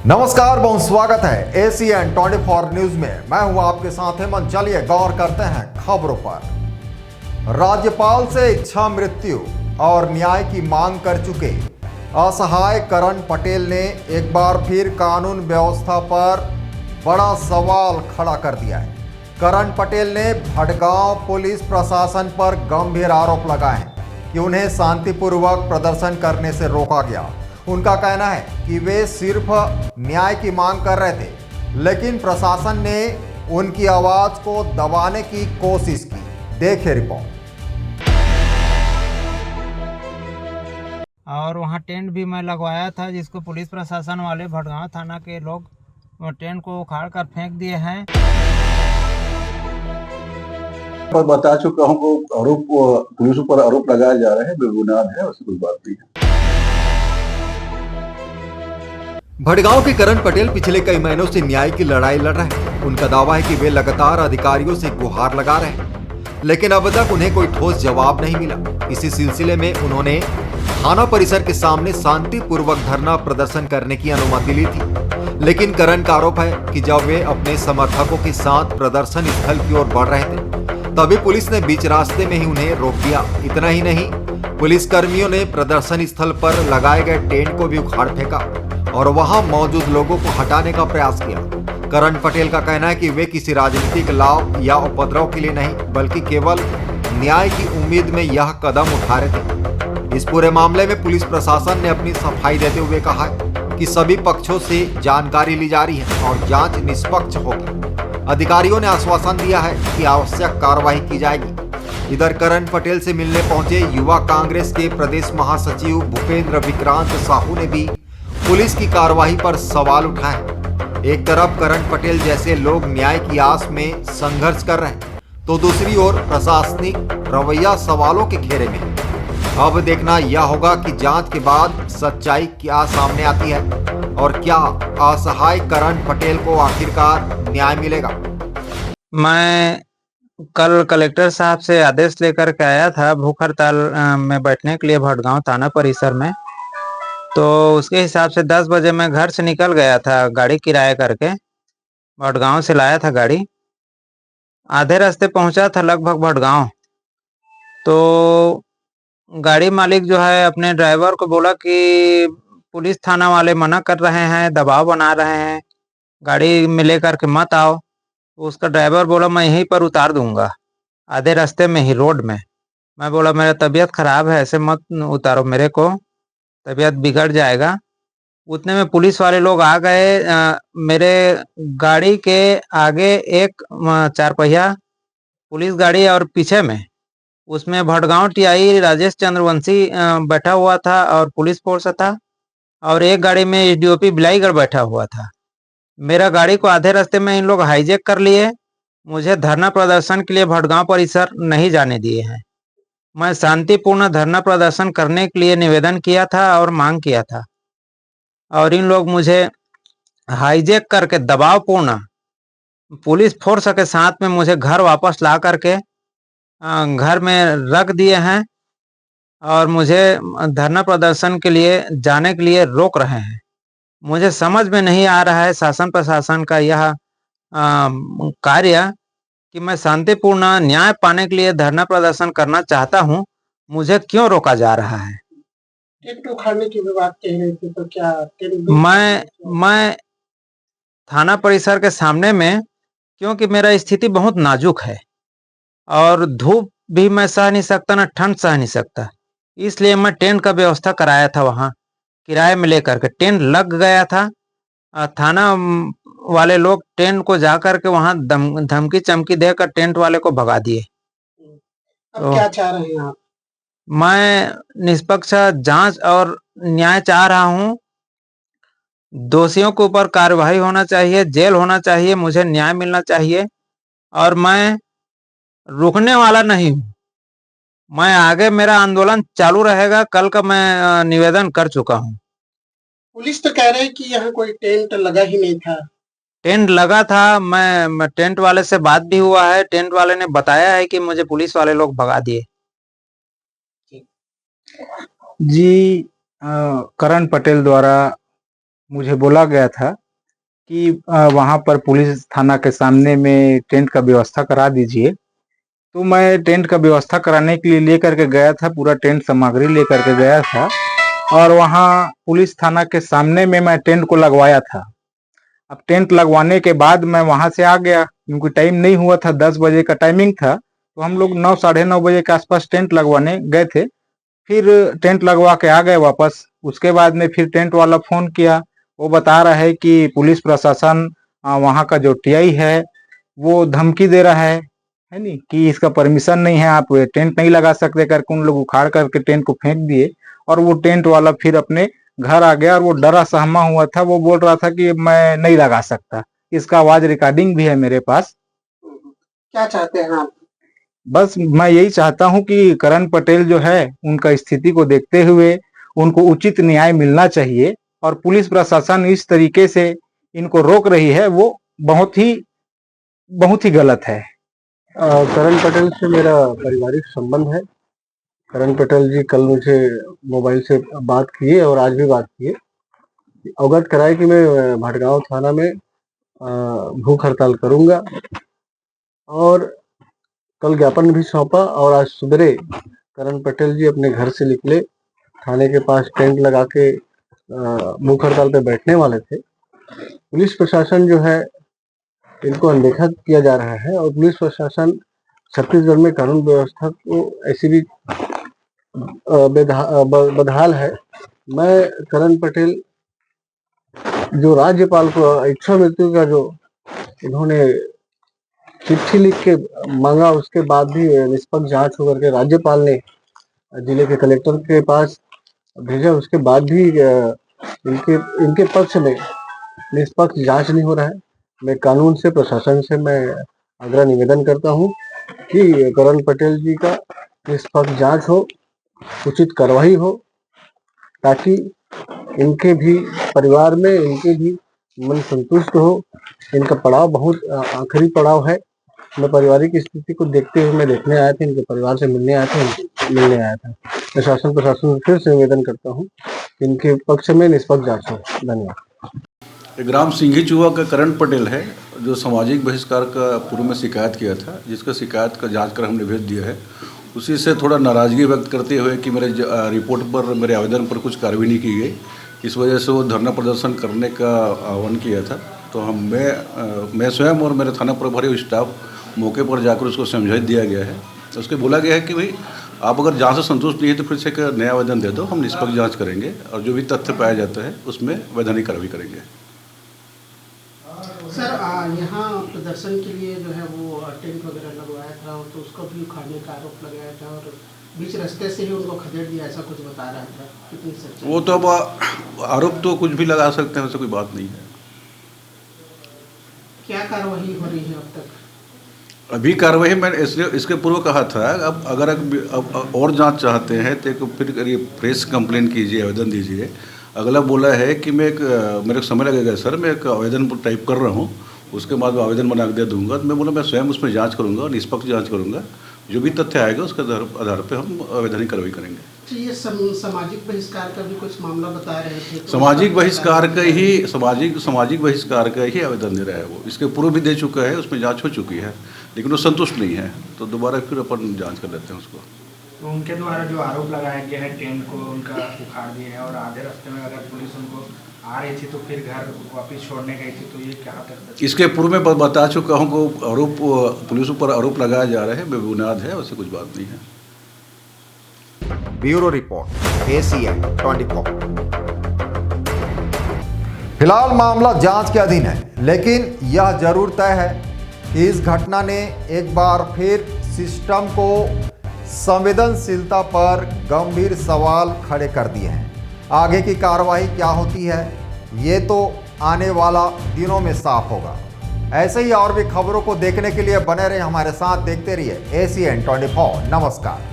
नमस्कार, बहुत स्वागत है एसीएन 24 न्यूज में। मैं हूं आपके साथ हेमंत। चलिए गौर करते हैं खबरों पर। राज्यपाल से इच्छा मृत्यु और न्याय की मांग कर चुके असहाय करण पटेल ने एक बार फिर कानून व्यवस्था पर बड़ा सवाल खड़ा कर दिया है। करण पटेल ने भटगांव पुलिस प्रशासन पर गंभीर आरोप लगाए हैं कि उन्हें शांतिपूर्वक प्रदर्शन करने से रोका गया। उनका कहना है कि वे सिर्फ न्याय की मांग कर रहे थे, लेकिन प्रशासन ने उनकी आवाज को दबाने की कोशिश की। देखिए रिपोर्ट। और वहाँ टेंट भी मैं लगवाया था, जिसको पुलिस प्रशासन वाले भटगांव थाना के लोग वो टेंट को उखाड़ कर फेंक दिए हैं। पर बता चुका हूँ को आरोप पुलिस पर आरोप लगाया जा रहा है, बेबुनियाद है, उसकी कोई बात नहीं है। भटगांव के करण पटेल पिछले कई महीनों से न्याय की लड़ाई लड़ रहे हैं। उनका दावा है कि वे लगातार अधिकारियों से गुहार लगा रहे हैं, लेकिन अब तक उन्हें कोई ठोस जवाब नहीं मिला। इसी सिलसिले में उन्होंने थाना परिसर के सामने शांतिपूर्वक धरना प्रदर्शन करने की अनुमति ली थी, लेकिन करण का आरोप है कि जब वे अपने समर्थकों के साथ प्रदर्शन स्थल की ओर बढ़ रहे थे, तभी पुलिस ने बीच रास्ते में ही उन्हें रोक दिया। इतना ही नहीं, पुलिस कर्मियों ने प्रदर्शन स्थल पर लगाए गए टेंट को भी उखाड़ फेंका और वहां मौजूद लोगों को हटाने का प्रयास किया। करण पटेल का कहना है कि वे किसी राजनीतिक लाभ या उपद्रव के लिए नहीं, बल्कि केवल न्याय की उम्मीद में यह कदम उठा रहे थे। इस पूरे मामले में पुलिस प्रशासन ने अपनी सफाई देते हुए कहा है कि सभी पक्षों से जानकारी ली जा रही है और जांच निष्पक्ष होगी। अधिकारियों ने आश्वासन दिया है कि आवश्यक कार्रवाई की जाएगी। इधर करण पटेल से मिलने पहुंचे युवा कांग्रेस के प्रदेश महासचिव भूपेंद्र विक्रांत साहू ने भी पुलिस की कार्रवाई पर सवाल उठाए। एक तरफ करण पटेल जैसे लोग न्याय की आस में संघर्ष कर रहे हैं, तो दूसरी ओर प्रशासनिक रवैया सवालों के घेरे में है। अब देखना यह होगा कि जांच के बाद सच्चाई क्या सामने आती है और क्या असहाय करण पटेल को आखिरकार न्याय मिलेगा। मैं कल कलेक्टर साहब से आदेश लेकर के आया था भूख हड़ताल में बैठने के लिए भटगांव थाना परिसर में। तो उसके हिसाब से 10 बजे मैं घर से निकल गया था, गाड़ी किराया करके भटगांव से लाया था गाड़ी। आधे रास्ते पहुंचा था लगभग भटगांव, तो गाड़ी मालिक जो है अपने ड्राइवर को बोला कि पुलिस थाना वाले मना कर रहे हैं, दबाव बना रहे हैं, गाड़ी में लेकर के मत आओ। उसका ड्राइवर बोला मैं यहीं पर उतार दूंगा, आधे रास्ते में ही रोड में। मैं बोला मेरा तबीयत खराब है, ऐसे मत उतारो मेरे को, तबीयत बिगड़ जाएगा। उतने में पुलिस वाले लोग आ गए। मेरे गाड़ी के आगे एक 4 पहिया पुलिस गाड़ी और पीछे में उसमें भटगांव टीआई राजेश चंद्रवंशी बैठा हुआ था और पुलिस फोर्स था, और एक गाड़ी में एसडीओपी बिलाईगढ़ बैठा हुआ था। मेरा गाड़ी को आधे रास्ते में इन लोग हाईजैक कर लिए, मुझे धरना प्रदर्शन के लिए भटगांव परिसर नहीं जाने दिए हैं। मैं शांतिपूर्ण धरना प्रदर्शन करने के लिए निवेदन किया था और मांग किया था, और इन लोग मुझे हाईजैक करके दबावपूर्ण पुलिस फोर्स के साथ में मुझे घर वापस ला करके घर में रख दिए हैं और मुझे धरना प्रदर्शन के लिए जाने के लिए रोक रहे हैं। मुझे समझ में नहीं आ रहा है शासन प्रशासन का यह कार्य कि मैं शांतिपूर्ण न्याय पाने के लिए धरना प्रदर्शन करना चाहता हूं, मुझे क्यों रोका जा रहा है। टेंट उखाड़ने की भी बात कह रहे थे, तो क्या मैं थाना परिसर के सामने में, क्योंकि मेरा स्थिति बहुत नाजुक है और धूप भी मैं सह नहीं सकता, ना ठंड सह नहीं सकता, इसलिए मैं टेंट का व्यवस्था कराया था। वहां किराए में लेकर के टेंट लग गया था। थाना वाले लोग टेंट को जाकर के वहां धमकी चमकी देकर टेंट वाले को भगा दिए। अब क्या चाह रहे हैं आप? मैं निष्पक्ष जांच और न्याय चाह रहा हूं। दोषियों के ऊपर कार्रवाई होना चाहिए, जेल होना चाहिए, मुझे न्याय मिलना चाहिए, और मैं रुकने वाला नहीं हूं। मैं आगे, मेरा आंदोलन चालू रहेगा। कल का मैं निवेदन कर चुका हूं। पुलिस तो कह रहे हैं कि यहाँ कोई टेंट लगा ही नहीं था। टेंट लगा था, मैं टेंट वाले से बात भी हुआ है। टेंट वाले ने बताया है कि मुझे पुलिस वाले लोग भगा दिए। जी, करण पटेल द्वारा मुझे बोला गया था कि वहाँ पर पुलिस थाना के सामने में टेंट का व्यवस्था करा दीजिए। तो मैं टेंट का व्यवस्था कराने के लिए लेकर के गया था, पूरा टेंट सामग्री लेकर के गया था और वहाँ पुलिस थाना के सामने में मैं टेंट को लगवाया था। अब टेंट लगवाने के बाद मैं वहाँ से आ गया क्योंकि टाइम नहीं हुआ था, 10 बजे का टाइमिंग था। तो हम लोग 9 साढ़े 9 बजे के आसपास टेंट लगवाने गए थे। फिर टेंट लगवा के आ गए वापस। उसके बाद में फिर टेंट वाला फ़ोन किया, वो बता रहा है कि पुलिस प्रशासन वहाँ का जो टीआई है वो धमकी दे रहा है नी, कि इसका परमिशन नहीं है, आप टेंट नहीं लगा सकते करके उन लोग उखाड़ करके टेंट को फेंक दिए। और वो टेंट वाला फिर अपने घर आ गया और वो डरा सहमा हुआ था, वो बोल रहा था कि मैं नहीं लगा सकता। इसका आवाज रिकॉर्डिंग भी है मेरे पास। क्या चाहते हैं आप? बस मैं यही चाहता हूं कि करण पटेल जो है उनका स्थिति को देखते हुए उनको उचित न्याय मिलना चाहिए और पुलिस प्रशासन इस तरीके से इनको रोक रही है वो बहुत ही गलत है। करण पटेल से मेरा पारिवारिक संबंध है। करण पटेल जी कल मुझे मोबाइल से बात किए और आज भी बात किए, अवगत कराए कि मैं भटगांव थाना में भूख हड़ताल करूंगा और कल ज्ञापन भी सौंपा। और आज सुबह करण पटेल जी अपने घर से निकले, थाने के पास टेंट लगा के भूख हड़ताल पे बैठने वाले थे। पुलिस प्रशासन जो है इनको अनदेखा किया जा रहा है और पुलिस प्रशासन छत्तीसगढ़ में कानून व्यवस्था को ऐसी भी बदहाल है। मैं करण पटेल जो राज्यपाल को इच्छा मृत्यु का जो इन्होंने चिट्ठी लिख के मांगा, उसके बाद भी निष्पक्ष जांच होकर के राज्यपाल ने जिले के कलेक्टर के पास भेजा, उसके बाद भी इनके पक्ष में निष्पक्ष जांच नहीं हो रहा है। मैं कानून से, प्रशासन से मैं आग्रह निवेदन करता हूं कि करण पटेल जी का निष्पक्ष जांच हो, उचित कार्रवाई हो, ताकि इनके भी परिवार में इनके भी मन संतुष्ट हो। इनका पड़ाव बहुत आखिरी पड़ाव है। मैं पारिवारिक स्थिति को देखते हुए मैं देखने आया था, इनके परिवार से मिलने आया था। प्रशासन से फिर से निवेदन करता हूँ कि इनके पक्ष में निष्पक्ष जांच हो। धन्यवाद। ग्राम सिंघी चुहा का करण पटेल है, जो सामाजिक बहिष्कार का पूर्व में शिकायत किया था, जिसका शिकायत का जांच कर हमने भेज दिया है। उसी से थोड़ा नाराज़गी व्यक्त करते हुए कि मेरे रिपोर्ट पर, मेरे आवेदन पर कुछ कार्रवाई नहीं की गई, इस वजह से वो धरना प्रदर्शन करने का आह्वान किया था। तो मैं स्वयं और मेरे थाना प्रभारी स्टाफ मौके पर जाकर उसको समझा दिया गया है। उसके बोला गया है कि भाई आप अगर जांच से संतुष्ट नहीं है तो फिर से एक नया आवेदन दे दो, हम निष्पक्ष जांच करेंगे और जो भी तथ्य पाया जाता है उसमें वैधानिक कार्रवाई करेंगे। सर यहाँ प्रदर्शन के लिए जो है वो टेंट वगैरह लगवाया था, तो उसको भी उखाड़ने का आरोप लगाया था और बीच रास्ते से ही उनको खदेड़ दिया, ऐसा कुछ बता रहा था। कितनी सच्चाई? वो तो अब आरोप तो कुछ भी लगा सकते हैं, वैसे कोई बात नहीं है। क्या कार्रवाई हो रही है अब तक? अभी कार्रवाई मैंने इसके पूर्व कहा था, अब अगर अब और जांच चाहते हैं तो फिर प्रेस कंप्लेन कीजिए, आवेदन दीजिए। अगला बोला है कि मेरे को समय लगेगा सर, मैं एक आवेदन टाइप कर रहा हूँ, उसके बाद मैं आवेदन बना के दे दूँगा। तो मैं बोला मैं स्वयं उसमें जांच करूँगा और निष्पक्ष जांच करूँगा, जो भी तथ्य आएगा उसके आधार पर हम वैधानिक कार्रवाई करेंगे। तो ये सामाजिक बहिष्कार का भी कुछ मामला बता रहे थे, तो सामाजिक बहिष्कार का ही आवेदन दे रहा है वो। इसके पूर्व भी दे चुका है, उसमें जांच हो चुकी है, लेकिन वो संतुष्ट नहीं है, तो दोबारा फिर अपन जांच कर लेते हैं उसको। तो उनके द्वारा जो आरोप लगाया गया है टेंट को उनका उखाड़ दिया है और आधे रास्ते में अगर पुलिस उनको आ रही थी तो फिर घर वापस छोड़ने गई थी, तो ये कहाँ तक? इसके पूर्व में बता चुका हूँ को पुलिस पर आरोप लगाया जा रहा है, बेबुनियाद है, वैसे कुछ बात नहीं है। Bureau report, ACN 24। फिलहाल मामला जांच के अधीन है, लेकिन यह जरूर तय है कि इस घटना ने एक बार फिर सिस्टम को संवेदनशीलता पर गंभीर सवाल खड़े कर दिए हैं। आगे की कार्रवाई क्या होती है ये तो आने वाला दिनों में साफ होगा। ऐसे ही और भी खबरों को देखने के लिए बने रहे हमारे साथ, देखते रहिए ACN 24। नमस्कार।